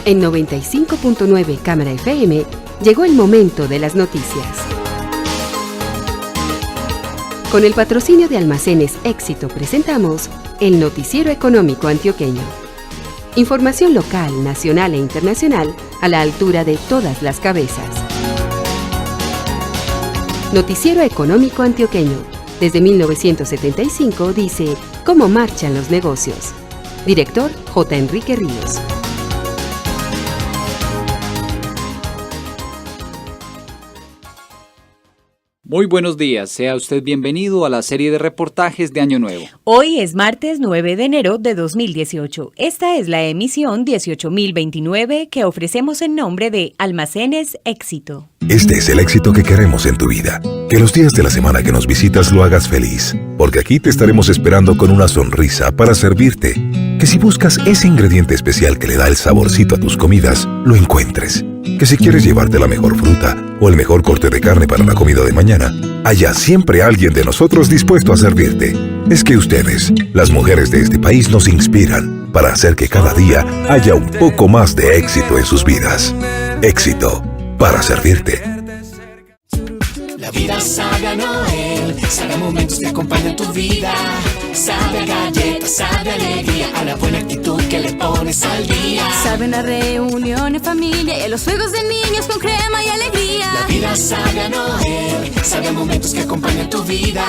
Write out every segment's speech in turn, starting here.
En 95.9 Cámara FM llegó el momento de las noticias. Con el patrocinio de Almacenes Éxito presentamos el Noticiero Económico Antioqueño. Información local, nacional e internacional a la altura de todas las cabezas. Noticiero Económico Antioqueño. Desde 1975 dice cómo marchan los negocios. Director J. Enrique Ríos. Muy buenos días, sea usted bienvenido a la serie de reportajes de Año Nuevo. Hoy es martes 9 de enero de 2018. Esta es la emisión 18.029 que ofrecemos en nombre de Almacenes Éxito. Este es el éxito que queremos en tu vida. Que los días de la semana que nos visitas lo hagas feliz, porque aquí te estaremos esperando con una sonrisa para servirte. Que si buscas ese ingrediente especial que le da el saborcito a tus comidas, lo encuentres. Que si quieres llevarte la mejor fruta o el mejor corte de carne para la comida de mañana, haya siempre alguien de nosotros dispuesto a servirte. Es que ustedes, las mujeres de este país, nos inspiran para hacer que cada día haya un poco más de éxito en sus vidas. Éxito para servirte. La vida sabe a Noel, sabe a momentos que acompañan tu vida. Sabe a galletas, sabe a alegría, a la buena actitud que le pones al día. Sabe una reunión en familia y a los juegos de niños con crema y alegría. La vida sabe a Noel, sabe a momentos que acompañan tu vida.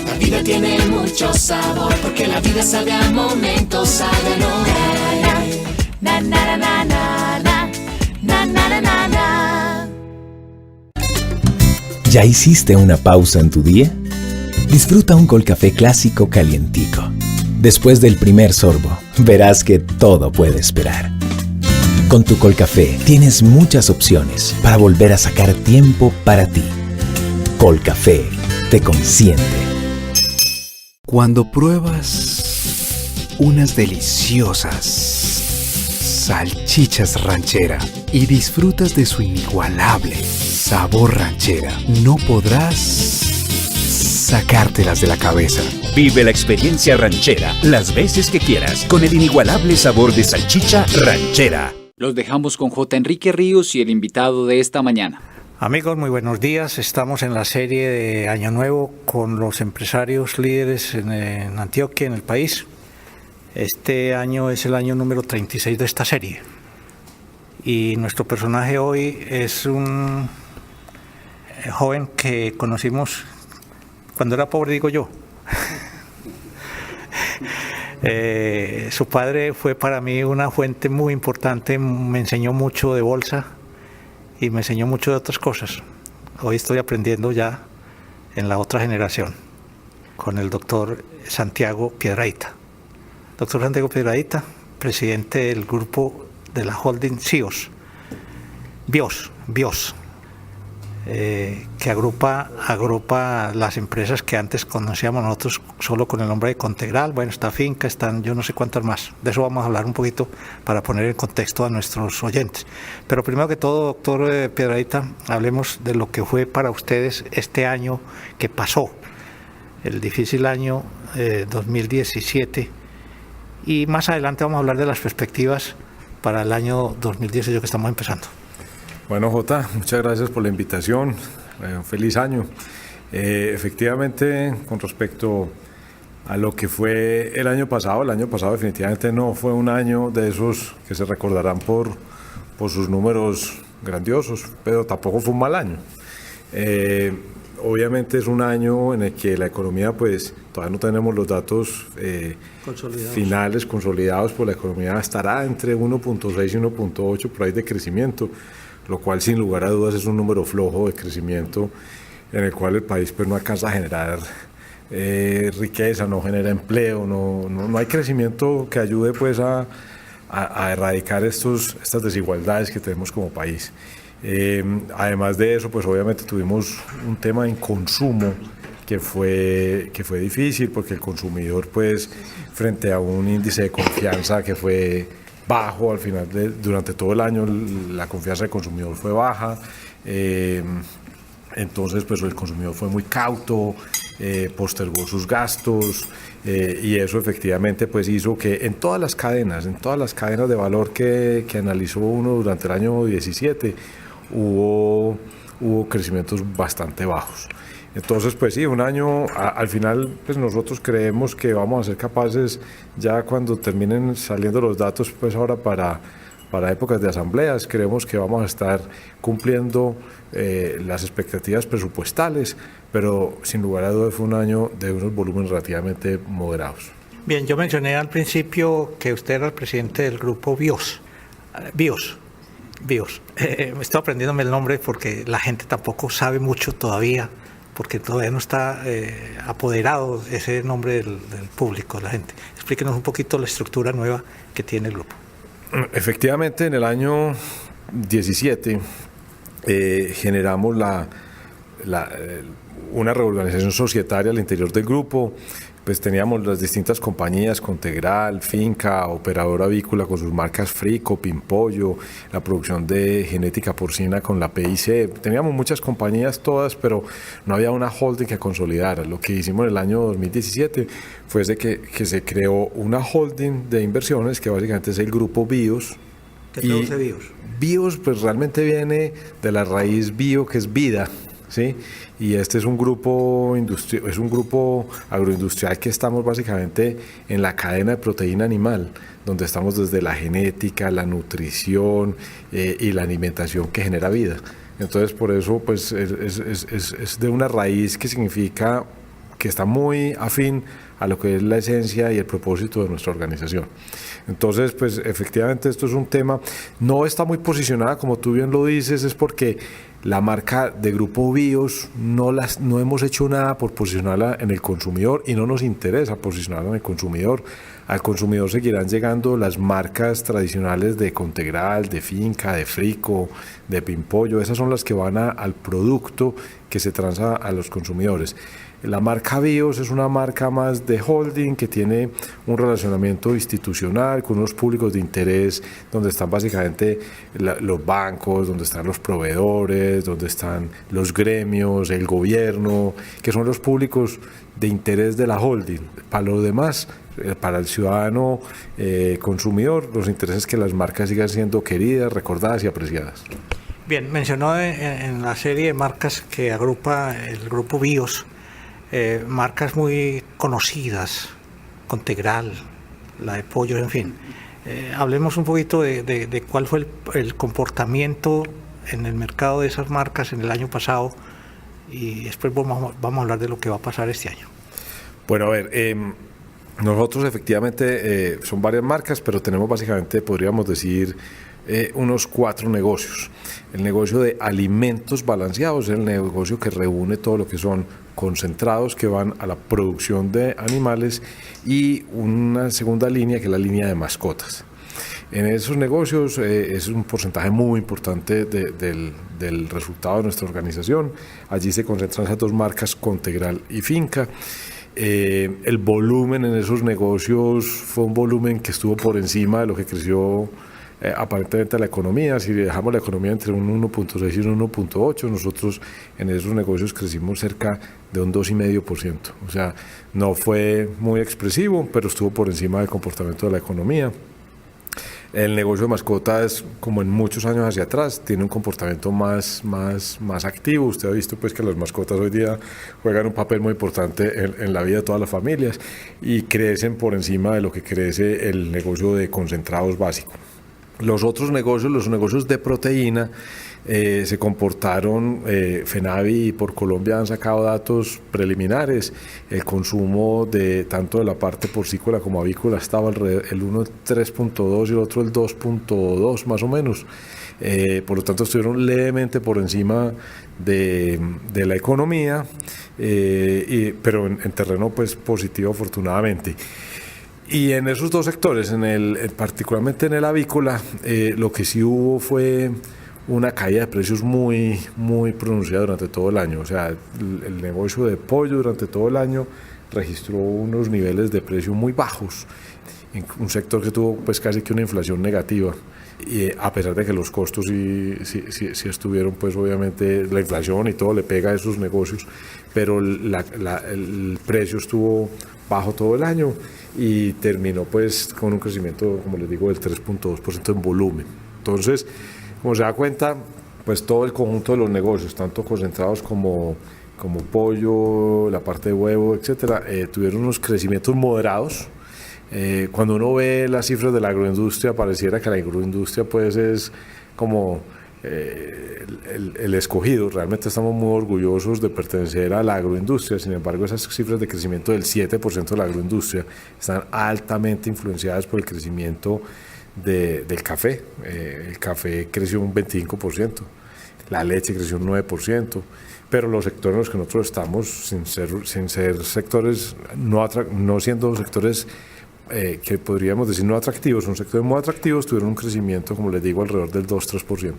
La vida tiene mucho sabor, porque la vida sabe a momentos, sabe a Noel. Na na na na na na na na na na. ¿Ya hiciste una pausa en tu día? Disfruta un Colcafé clásico calientico. Después del primer sorbo, verás que todo puede esperar. Con tu Colcafé tienes muchas opciones para volver a sacar tiempo para ti. Colcafé te consiente. Cuando pruebas unas deliciosas salchichas ranchera y disfrutas de su inigualable sabor ranchera, no podrás sacártelas de la cabeza. Vive la experiencia ranchera las veces que quieras con el inigualable sabor de salchicha ranchera. Los dejamos con J. Enrique Ríos y el invitado de esta mañana. Amigos, muy buenos días. Estamos en la serie de Año Nuevo con los empresarios líderes en Antioquia, en el país. Este año es el año número 36 de esta serie. Y nuestro personaje hoy es un joven que conocimos cuando era pobre, digo yo. Su padre fue para mí una fuente muy importante, me enseñó mucho de bolsa y me enseñó mucho de otras cosas. Hoy estoy aprendiendo ya en la otra generación, con el doctor Santiago Piedrahita. Doctor Santiago Piedrahita, presidente del grupo de la holding CIOS, BIOS, que agrupa las empresas que antes conocíamos nosotros solo con el nombre de Contegral. Bueno, está Finca, están yo no sé cuántas más. De eso vamos a hablar un poquito para poner en contexto a nuestros oyentes. Pero primero que todo, doctor Piedrahita, hablemos de lo que fue para ustedes este año que pasó, el difícil año 2017. Y más adelante vamos a hablar de las perspectivas para el año 2018 que estamos empezando. Bueno, Jota, muchas gracias por la invitación. Feliz año. Efectivamente, con respecto a lo que fue el año pasado definitivamente no fue un año de esos que se recordarán por sus números grandiosos, pero tampoco fue un mal año. Obviamente es un año en el que la economía, pues todavía no tenemos los datos finales consolidados, pues la economía estará entre 1.6 y 1.8 por ahí de crecimiento, lo cual sin lugar a dudas es un número flojo de crecimiento en el cual el país pues no alcanza a generar riqueza, no genera empleo, no hay crecimiento que ayude pues a erradicar estas desigualdades que tenemos como país. Además de eso, pues obviamente tuvimos un tema en consumo que fue difícil, porque el consumidor, pues frente a un índice de confianza que fue bajo al final durante todo el año, la confianza del consumidor fue baja, entonces pues el consumidor fue muy cauto, postergó sus gastos, y eso efectivamente pues hizo que en todas las cadenas de valor que analizó uno durante el año 17 hubo crecimientos bastante bajos. Entonces, pues sí, un año, al final, pues nosotros creemos que vamos a ser capaces, ya cuando terminen saliendo los datos, pues ahora para épocas de asambleas, creemos que vamos a estar cumpliendo las expectativas presupuestales, pero sin lugar a dudas fue un año de unos volúmenes relativamente moderados. Bien, yo mencioné al principio que usted era el presidente del grupo BIOS. Me estoy aprendiéndome el nombre porque la gente tampoco sabe mucho todavía, porque todavía no está apoderado ese nombre del público, la gente. Explíquenos un poquito la estructura nueva que tiene el grupo. Efectivamente, en el año 17 generamos una reorganización societaria al interior del grupo. Pues teníamos las distintas compañías, Contegral, Finca, Operadora Avícola con sus marcas Frico, Pimpollo, la producción de genética porcina con la PIC. Teníamos muchas compañías todas, pero no había una holding que consolidara. Lo que hicimos en el año 2017 fue de que se creó una holding de inversiones que básicamente es el grupo BIOS. ¿Qué traduce BIOS? BIOS pues realmente viene de la raíz bio, que es vida, ¿sí? Y este es un grupo agroindustrial que estamos básicamente en la cadena de proteína animal, donde estamos desde la genética, la nutrición y la alimentación que genera vida. Entonces por eso pues es de una raíz que significa que está muy afín a lo que es la esencia y el propósito de nuestra organización. Entonces, pues efectivamente esto es un tema, no está muy posicionada, como tú bien lo dices, es porque la marca de Grupo BIOS no hemos hecho nada por posicionarla en el consumidor y no nos interesa posicionarla en el consumidor. Al consumidor seguirán llegando las marcas tradicionales de Contegral, de Finca, de Frico, de Pimpollo, esas son las que van al producto que se transa a los consumidores. La marca BIOS es una marca más de holding que tiene un relacionamiento institucional con unos públicos de interés donde están básicamente los bancos, donde están los proveedores, donde están los gremios, el gobierno, que son los públicos de interés de la holding. Para los demás, para el ciudadano consumidor, los intereses es que las marcas sigan siendo queridas, recordadas y apreciadas. Bien, mencionó en la serie de marcas que agrupa el grupo BIOS, marcas muy conocidas, Contegral, la de pollo, en fin. Hablemos un poquito de cuál fue el comportamiento en el mercado de esas marcas en el año pasado y después vamos a hablar de lo que va a pasar este año. Bueno, a ver, nosotros efectivamente son varias marcas, pero tenemos básicamente, podríamos decir, unos 4 negocios. El negocio de alimentos balanceados es el negocio que reúne todo lo que son concentrados que van a la producción de animales y una segunda línea que es la línea de mascotas. En esos negocios es un porcentaje muy importante del resultado de nuestra organización. Allí se concentran esas 2 marcas, Contegral y Finca. El volumen en esos negocios fue un volumen que estuvo por encima de lo que creció aparentemente la economía. Si dejamos la economía entre un 1.6 y un 1.8, nosotros en esos negocios crecimos cerca de un 2,5%. O sea, no fue muy expresivo, pero estuvo por encima del comportamiento de la economía. El negocio de mascotas, como en muchos años hacia atrás, tiene un comportamiento más activo. Usted ha visto pues que las mascotas hoy día juegan un papel muy importante en la vida de todas las familias y crecen por encima de lo que crece el negocio de concentrados básicos. Los otros negocios, los negocios de proteína, se comportaron, FENAVI y por Colombia han sacado datos preliminares. El consumo de tanto de la parte porcícola como avícola estaba el uno 3.2 y el otro el 2.2 más o menos. Por lo tanto estuvieron levemente por encima de la economía, pero en terreno pues positivo afortunadamente. Y en esos 2 sectores, particularmente en el avícola, lo que sí hubo fue una caída de precios muy pronunciada durante todo el año. O sea, el negocio de pollo durante todo el año registró unos niveles de precio muy bajos un sector que tuvo pues casi que una inflación negativa, y a pesar de que los costos sí estuvieron, pues obviamente la inflación y todo le pega a esos negocios, pero el precio estuvo bajo todo el año y terminó pues con un crecimiento, como les digo, del 3.2% en volumen. Entonces, como se da cuenta, pues todo el conjunto de los negocios, tanto concentrados como pollo, la parte de huevo, etcétera, tuvieron unos crecimientos moderados. Cuando uno ve las cifras de la agroindustria, pareciera que la agroindustria pues es como el escogido. Realmente estamos muy orgullosos de pertenecer a la agroindustria. Sin embargo, esas cifras de crecimiento del 7% de la agroindustria están altamente influenciadas por el crecimiento del café. El café creció un 25%, la leche creció un 9%, pero los sectores en los que nosotros estamos, sin ser sectores, no siendo sectores que podríamos decir no atractivos, son sectores muy atractivos, tuvieron un crecimiento, como les digo, alrededor del 2-3%.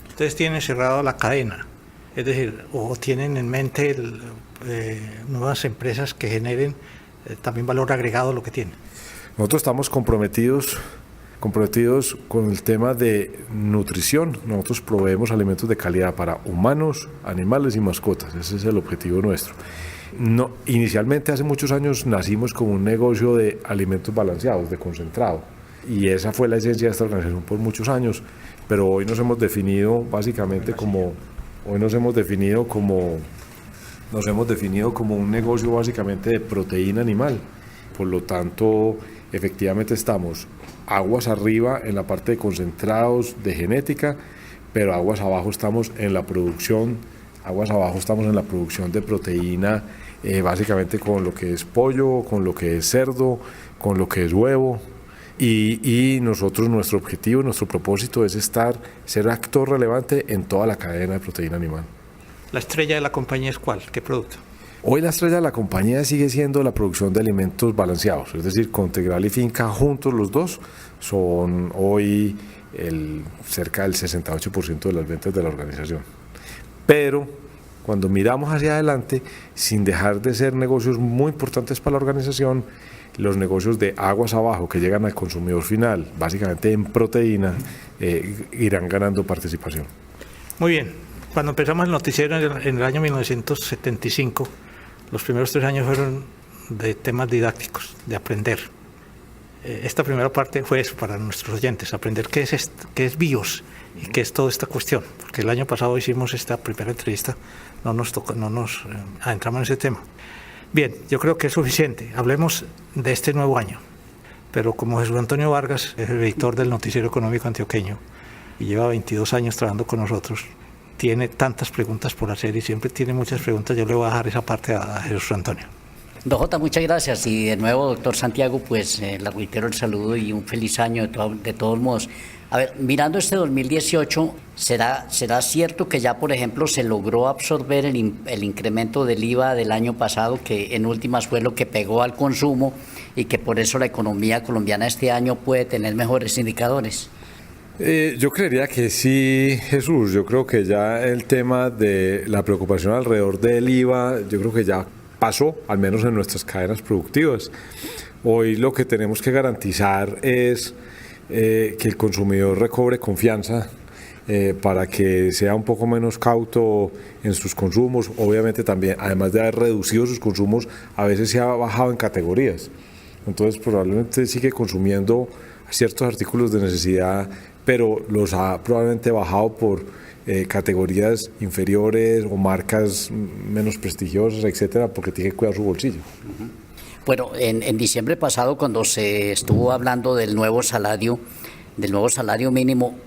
Ustedes tienen cerrado la cadena, es decir, o tienen en mente nuevas empresas que generen también valor agregado a lo que tienen. Nosotros estamos comprometidos con el tema de nutrición. Nosotros proveemos alimentos de calidad para humanos, animales y mascotas. Ese es el objetivo nuestro. No, inicialmente, hace muchos años, nacimos como un negocio de alimentos balanceados, de concentrado. Y esa fue la esencia de esta organización por muchos años. Pero hoy nos hemos definido básicamente como un negocio básicamente de proteína animal. Por lo tanto, efectivamente estamos aguas arriba en la parte de concentrados de genética, pero aguas abajo estamos en la producción de proteína, básicamente con lo que es pollo, con lo que es cerdo, con lo que es huevo. Y nosotros, nuestro objetivo, nuestro propósito es ser actor relevante en toda la cadena de proteína animal. ¿La estrella de la compañía es cuál? ¿Qué producto? Hoy la estrella de la compañía sigue siendo la producción de alimentos balanceados, es decir, Contegral y Finca juntos los dos son hoy cerca del 68% de las ventas de la organización. Pero cuando miramos hacia adelante, sin dejar de ser negocios muy importantes para la organización, los negocios de aguas abajo que llegan al consumidor final, básicamente en proteína, irán ganando participación. Muy bien, cuando empezamos el noticiero en el año 1975, los primeros 3 años fueron de temas didácticos, de aprender. Esta primera parte fue eso para nuestros oyentes, aprender qué es BIOS y qué es toda esta cuestión, porque el año pasado hicimos esta primera entrevista, no nos adentramos en ese tema. Bien, yo creo que es suficiente. Hablemos de este nuevo año. Pero como Jesús Antonio Vargas es el editor del Noticiero Económico Antioqueño y lleva 22 años trabajando con nosotros, tiene tantas preguntas por hacer y siempre tiene muchas preguntas. Yo le voy a dejar esa parte a Jesús Antonio. Don Jota, muchas gracias. Y de nuevo, doctor Santiago, pues le reitero el saludo y un feliz año de todos modos. A ver, mirando este 2018, ¿será cierto que ya, por ejemplo, se logró absorber el incremento del IVA del año pasado, que en últimas fue lo que pegó al consumo y que por eso la economía colombiana este año puede tener mejores indicadores? Yo creería que sí, Jesús. Yo creo que ya el tema de la preocupación alrededor del IVA, yo creo que ya pasó, al menos en nuestras cadenas productivas. Hoy lo que tenemos que garantizar es que el consumidor recobre confianza para que sea un poco menos cauto en sus consumos. Obviamente también, además de haber reducido sus consumos, a veces se ha bajado en categorías. Entonces probablemente sigue consumiendo ciertos artículos de necesidad, pero los ha probablemente bajado por categorías inferiores o marcas menos prestigiosas, etcétera, porque tiene que cuidar su bolsillo. Bueno, en diciembre pasado, cuando se estuvo hablando del nuevo salario mínimo,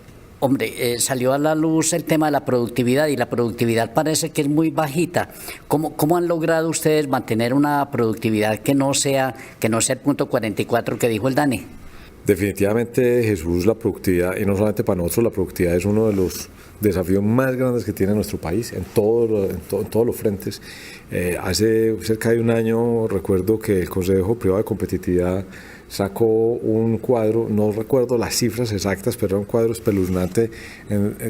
hombre, salió a la luz el tema de la productividad y la productividad parece que es muy bajita. ¿Cómo han logrado ustedes mantener una productividad que no sea el 0.44 que dijo el DANE? Definitivamente, Jesús, la productividad, y no solamente para nosotros, la productividad es uno de los desafíos más grandes que tiene nuestro país en todos los frentes. Hace cerca de un año recuerdo que el Consejo Privado de Competitividad sacó un cuadro, no recuerdo las cifras exactas, pero era un cuadro espeluznante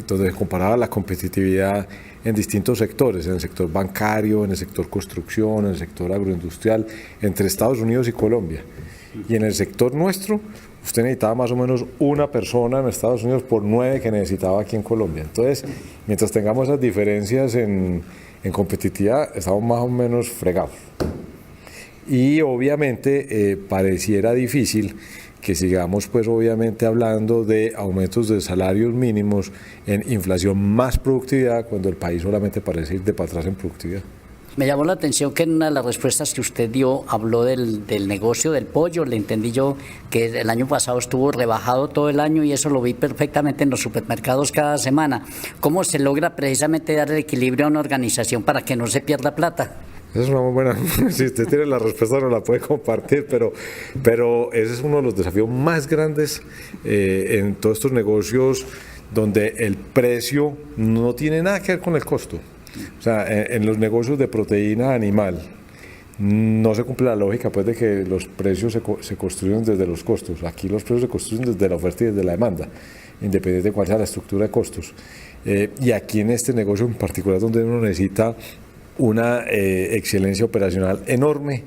donde comparaba la competitividad en distintos sectores, en el sector bancario, en el sector construcción, en el sector agroindustrial, entre Estados Unidos y Colombia. Y en el sector nuestro, usted necesitaba más o menos una persona en Estados Unidos por 9 que necesitaba aquí en Colombia. Entonces, mientras tengamos esas diferencias en competitividad, estamos más o menos fregados. Y obviamente pareciera difícil que sigamos pues obviamente hablando de aumentos de salarios mínimos en inflación más productividad cuando el país solamente parece ir de para atrás en productividad. Me llamó la atención que en una de las respuestas que usted dio habló del negocio del pollo. Le entendí yo que el año pasado estuvo rebajado todo el año y eso lo vi perfectamente en los supermercados cada semana. ¿Cómo se logra precisamente dar el equilibrio a una organización para que no se pierda plata? Esa es una muy buena, si usted tiene la respuesta no la puede compartir, pero ese es uno de los desafíos más grandes en todos estos negocios donde el precio no tiene nada que ver con el costo. O sea, en los negocios de proteína animal no se cumple la lógica pues de que los precios se construyen desde los costos. Aquí los precios se construyen desde la oferta y desde la demanda, independiente de cuál sea la estructura de costos. Y aquí en este negocio en particular donde uno necesita una excelencia operacional enorme,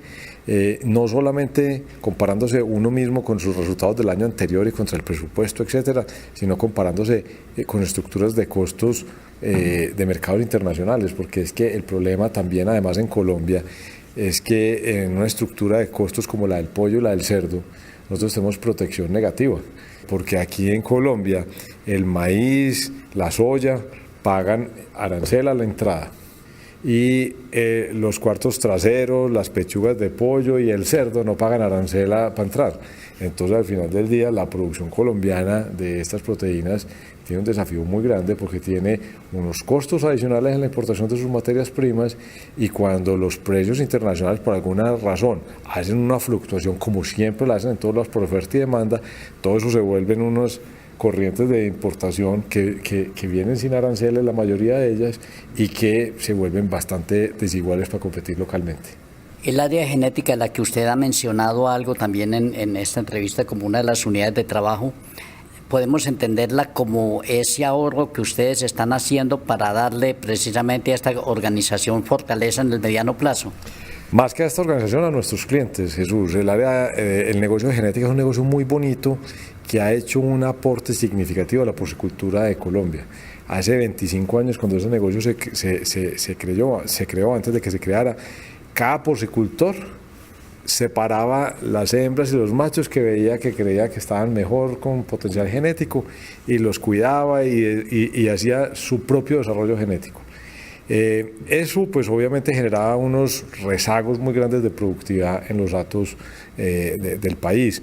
no solamente comparándose uno mismo con sus resultados del año anterior y contra el presupuesto, etcétera, sino comparándose con estructuras de costos de mercados internacionales, porque es que el problema también, además en Colombia, es que en una estructura de costos como la del pollo y la del cerdo, nosotros tenemos protección negativa, porque aquí en Colombia el maíz, la soya pagan arancel a la entrada. Y los cuartos traseros, las pechugas de pollo y el cerdo no pagan arancel para entrar. Entonces al final del día la producción colombiana de estas proteínas tiene un desafío muy grande porque tiene unos costos adicionales en la importación de sus materias primas y cuando los precios internacionales por alguna razón hacen una fluctuación como siempre la hacen en todos lados por oferta y demanda, todo eso se vuelven unos corrientes de importación que vienen sin aranceles, la mayoría de ellas, y que se vuelven bastante desiguales para competir localmente. El área de genética, de la que usted ha mencionado algo también en esta entrevista como una de las unidades de trabajo, podemos entenderla como ese ahorro que ustedes están haciendo para darle precisamente a esta organización fortaleza en el mediano plazo. Más que a esta organización, a nuestros clientes, Jesús. El negocio de genética es un negocio muy bonito que ha hecho un aporte significativo a la porcicultura de Colombia. Hace 25 años, cuando ese negocio se creó, antes de que se creara, cada porcicultor separaba las hembras y los machos que creía que estaban mejor con potencial genético y los cuidaba y hacía su propio desarrollo genético. Eso pues obviamente generaba unos rezagos muy grandes de productividad en los datos del país.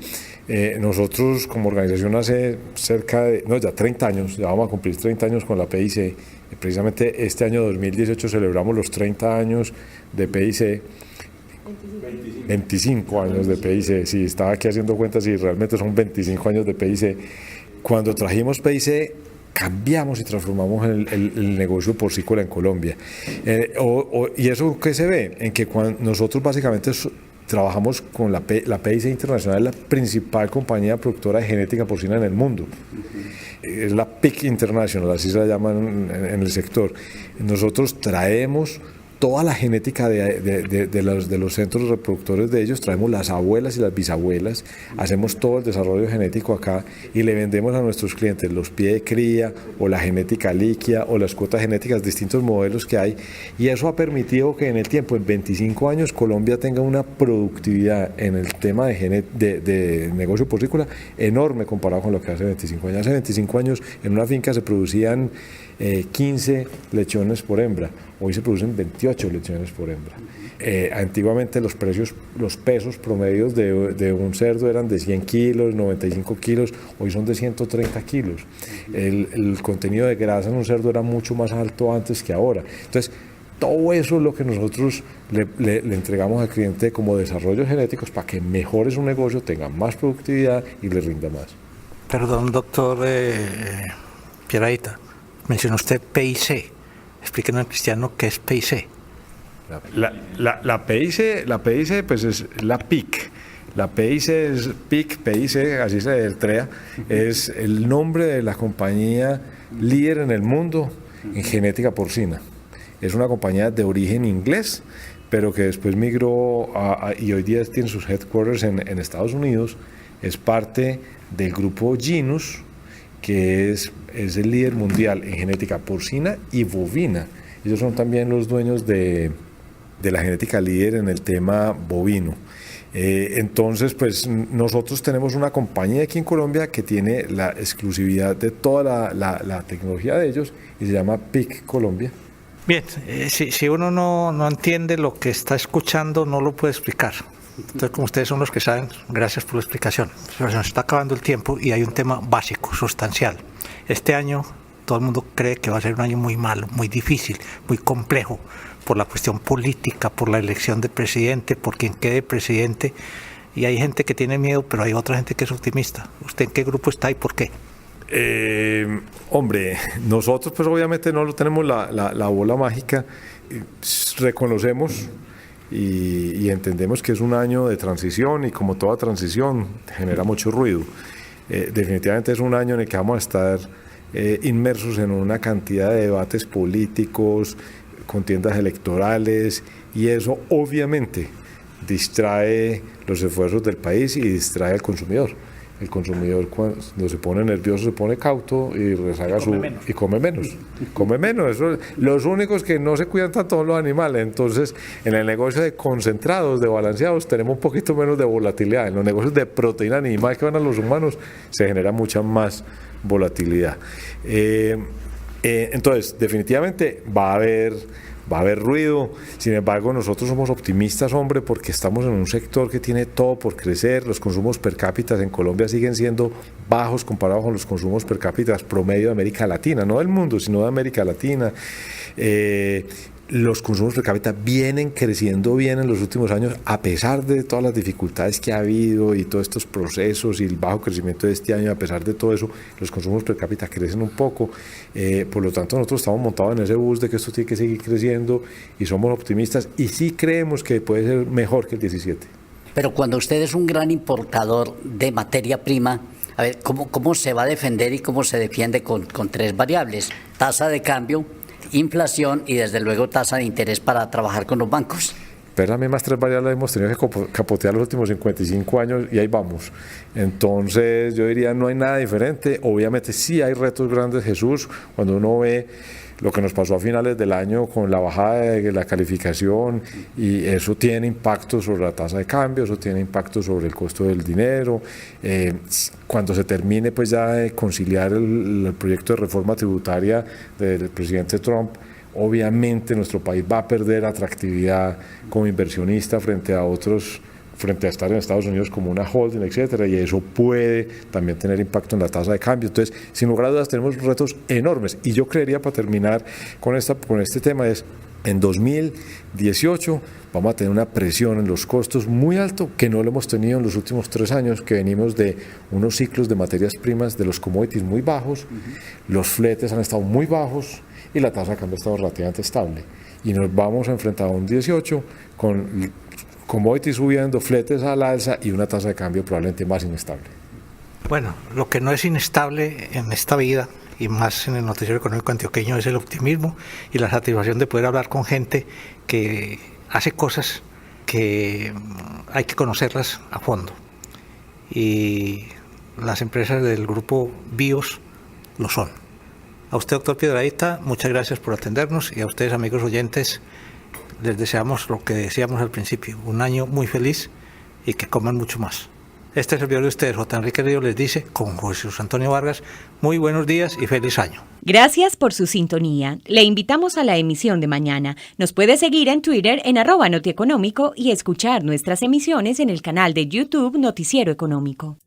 Nosotros como organización hace ya 30 años, ya vamos a cumplir 30 años con la PIC, precisamente este año 2018 celebramos los 30 años de PIC, 25 años de PIC, sí, estaba aquí haciendo cuentas y realmente son 25 años de PIC. Cuando trajimos PIC, cambiamos y transformamos el negocio porcícola en Colombia. ¿Y eso qué se ve? En que nosotros básicamente trabajamos con la PIC Internacional, la principal compañía productora de genética porcina en el mundo. Es la PIC International, así se la llaman en el sector. Nosotros traemos toda la genética de los centros reproductores de ellos, traemos las abuelas y las bisabuelas, hacemos todo el desarrollo genético acá y le vendemos a nuestros clientes los pies de cría o la genética líquida o las cuotas genéticas, distintos modelos que hay, y eso ha permitido que en el tiempo, en 25 años, Colombia tenga una productividad en el tema de negocio porcícola enorme comparado con lo que hace 25 años. Hace 25 años en una finca se producían 15 lechones por hembra, hoy se producen 28 lechones por hembra. Antiguamente los pesos promedios de un cerdo eran de 100 kilos, 95 kilos, hoy son de 130 kilos. El contenido de grasa en un cerdo era mucho más alto antes que ahora. Entonces, todo eso es lo que nosotros le entregamos al cliente como desarrollos genéticos para que mejore su negocio, tenga más productividad y le rinda más. Perdón, doctor Piedrahita, mencionó usted PIC. Explíquenos en cristiano qué es PIC. La PIC pues es la PIC. La PIC es PIC, así se deletrea, es el nombre de la compañía líder en el mundo en genética porcina. Es una compañía de origen inglés, pero que después migró y hoy día tiene sus headquarters en Estados Unidos. Es parte del grupo Genus, que es el líder mundial en genética porcina y bovina. Ellos son también los dueños de la genética líder en el tema bovino. Entonces, pues nosotros tenemos una compañía aquí en Colombia que tiene la exclusividad de toda la tecnología de ellos y se llama PIC Colombia. Bien, si uno no entiende lo que está escuchando, no lo puede explicar. Entonces, como ustedes son los que saben, gracias por la explicación. Pero se nos está acabando el tiempo y hay un tema básico, sustancial. Este año todo el mundo cree que va a ser un año muy malo, muy difícil, muy complejo, por la cuestión política, por la elección de presidente, por quien quede presidente. Y hay gente que tiene miedo, pero hay otra gente que es optimista. ¿Usted en qué grupo está y por qué? Hombre, nosotros pues obviamente no tenemos la bola mágica. Reconocemos y entendemos que es un año de transición y como toda transición genera mucho ruido. Definitivamente es un año en el que vamos a estar inmersos en una cantidad de debates políticos, contiendas electorales, y eso obviamente distrae los esfuerzos del país y distrae al consumidor. El consumidor cuando se pone nervioso se pone cauto y rezaga y come menos. Come menos. Eso, los únicos que no se cuidan tanto son los animales. Entonces, en el negocio de concentrados, de balanceados, tenemos un poquito menos de volatilidad. En los negocios de proteína animal que van a los humanos se genera mucha más volatilidad. Entonces, definitivamente va a haber ruido. Sin embargo, nosotros somos optimistas, hombre, porque estamos en un sector que tiene todo por crecer. Los consumos per cápita en Colombia siguen siendo bajos comparados con los consumos per cápita promedio de América Latina, no del mundo, sino de América Latina. Los consumos per cápita vienen creciendo bien en los últimos años, a pesar de todas las dificultades que ha habido y todos estos procesos y el bajo crecimiento de este año. A pesar de todo eso, los consumos per cápita crecen un poco. Por lo tanto, nosotros estamos montados en ese bus de que esto tiene que seguir creciendo y somos optimistas y sí creemos que puede ser mejor que el 17. Pero cuando usted es un gran importador de materia prima, a ver, ¿cómo se va a defender y cómo se defiende con tres variables? Tasa de cambio, inflación y desde luego tasa de interés para trabajar con los bancos. Pero las mismas tres variables hemos tenido que capotear los últimos 55 años y ahí vamos. Entonces yo diría no hay nada diferente. Obviamente sí hay retos grandes, Jesús, cuando uno ve lo que nos pasó a finales del año con la bajada de la calificación, y eso tiene impacto sobre la tasa de cambio, eso tiene impacto sobre el costo del dinero. Cuando se termine pues ya de conciliar el proyecto de reforma tributaria del presidente Trump, obviamente nuestro país va a perder atractividad como inversionista frente a estar en Estados Unidos como una holding, etcétera, y eso puede también tener impacto en la tasa de cambio. Entonces, sin lugar a dudas, tenemos retos enormes. Y yo creería, para terminar con este tema, es en 2018 vamos a tener una presión en los costos muy alto que no lo hemos tenido en los últimos 3 años, que venimos de unos ciclos de materias primas de los commodities muy bajos, los fletes han estado muy bajos y la tasa de cambio ha estado relativamente estable. Y nos vamos a enfrentar a un 18 con commodities subiendo, fletes al alza y una tasa de cambio probablemente más inestable. Bueno, lo que no es inestable en esta vida y más en el noticiero económico antioqueño es el optimismo y la satisfacción de poder hablar con gente que hace cosas que hay que conocerlas a fondo. Y las empresas del grupo BIOS lo son. A usted, doctor Piedradita, muchas gracias por atendernos, y a ustedes, amigos oyentes, les deseamos lo que decíamos al principio, un año muy feliz y que coman mucho más. Este servidor de ustedes, J. Enrique Río, les dice, con José Antonio Vargas, muy buenos días y feliz año. Gracias por su sintonía. Le invitamos a la emisión de mañana. Nos puede seguir en Twitter en @notieconómico y escuchar nuestras emisiones en el canal de YouTube Noticiero Económico.